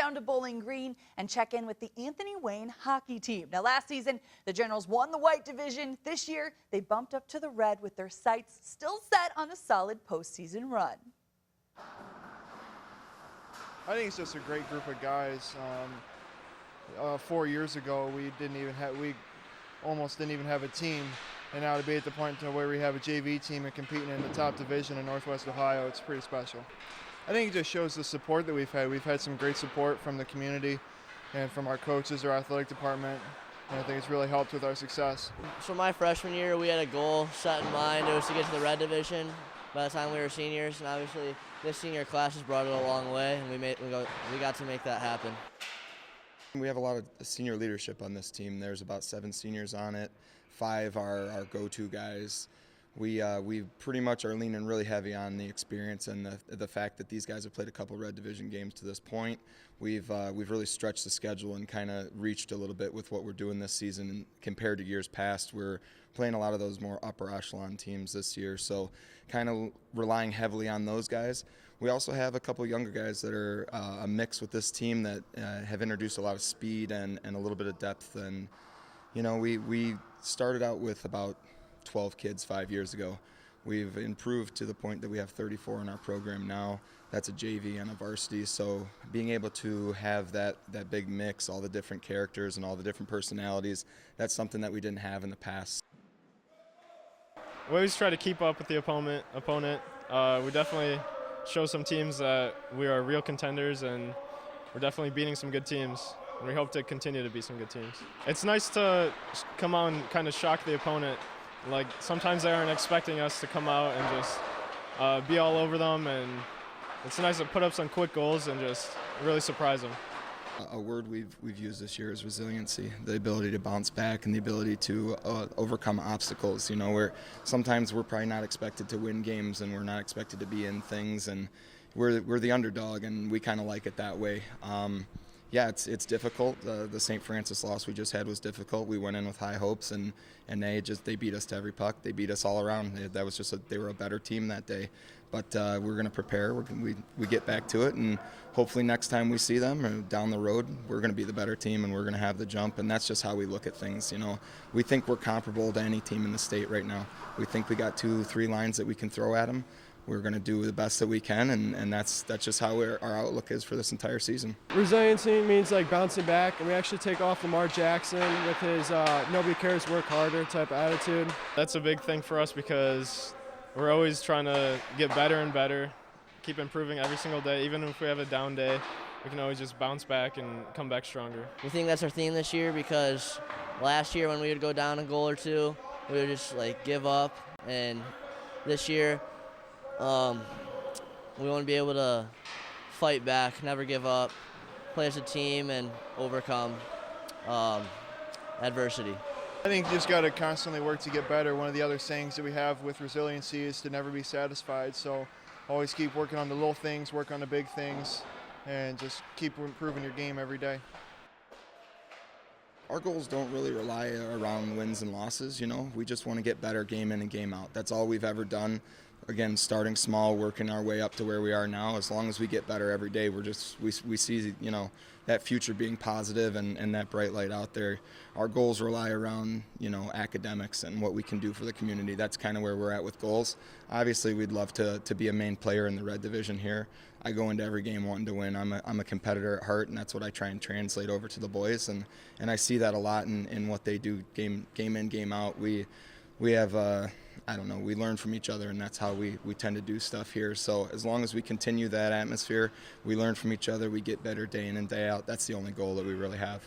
down to Bowling Green and check in with the Anthony Wayne hockey team. Now, last season, the Generals won the white division. This year, they bumped up to the red with their sights still set on a solid postseason run. I think it's just a great group of guys. 4 years ago, we almost didn't even have a team, and now to be at the point to where we have a JV team and competing in the top division in Northwest Ohio, it's pretty special. I think it just shows the support that we've had. We've had some great support from the community and from our coaches, our athletic department, and I think it's really helped with our success. So my freshman year, we had a goal set in mind. It was to get to the red division by the time we were seniors, and obviously this senior class has brought it a long way, and we got to make that happen. We have a lot of senior leadership on this team. There's about 7 seniors on it. 5 are our go-to guys. We pretty much are leaning really heavy on the experience and the fact that these guys have played a couple red division games to this point. We've really stretched the schedule and kind of reached a little bit with what we're doing this season. And compared to years past, we're playing a lot of those more upper echelon teams this year, so kind of relying heavily on those guys. We also have a couple younger guys that are a mix with this team that have introduced a lot of speed and a little bit of depth. And you know, we started out with about 12 kids 5 years ago. We've improved to the point that we have 34 in our program now. That's a JV and a varsity, so being able to have that big mix, all the different characters and all the different personalities, that's something that we didn't have in the past. We always try to keep up with the opponent. We definitely show some teams that we are real contenders, and we're definitely beating some good teams. And we hope to continue to beat some good teams. It's nice to come out and kind of shock the opponent. Like, sometimes they aren't expecting us to come out and just be all over them, and it's nice to put up some quick goals and just really surprise them. A word we've used this year is resiliency, the ability to bounce back and the ability to overcome obstacles. You know, sometimes we're probably not expected to win games and we're not expected to be in things, and we're the underdog, and we kind of like it that way. Yeah, it's difficult. The St. Francis loss we just had was difficult. We went in with high hopes, and they beat us to every puck. They beat us all around. That was just they were a better team that day. But we're going to prepare. We get back to it, and hopefully next time we see them or down the road, we're going to be the better team, and we're going to have the jump. And that's just how we look at things. You know, we think we're comparable to any team in the state right now. We think we got 2-3 lines that we can throw at them. We're going to do the best that we can, and that's just how our outlook is for this entire season. Resiliency means like bouncing back, and we actually take off Lamar Jackson with his nobody cares, work harder type of attitude. That's a big thing for us because we're always trying to get better and better, keep improving every single day. Even if we have a down day, we can always just bounce back and come back stronger. We think that's our theme this year because last year when we would go down a goal or two, we would just like give up, and this year we want to be able to fight back, never give up, play as a team, and overcome adversity. I think you just got to constantly work to get better. One of the other sayings that we have with resiliency is to never be satisfied. So always keep working on the little things, work on the big things, and just keep improving your game every day. Our goals don't really rely around wins and losses, you know. We just want to get better game in and game out. That's all we've ever done. Again, starting small, working our way up to where we are now. As long as we get better every day, we see, you know, that future being positive and that bright light out there. Our goals rely around, you know, academics and what we can do for the community. That's kind of where we're at with goals. Obviously, we'd love to be a main player in the red division here. I go into every game wanting to win. I'm a competitor at heart, and that's what I try and translate over to the boys. And I see that a lot in what they do game in, game out. We have I don't know, we learn from each other, and that's how we tend to do stuff here. So as long as we continue that atmosphere, we learn from each other, we get better day in and day out. That's the only goal that we really have.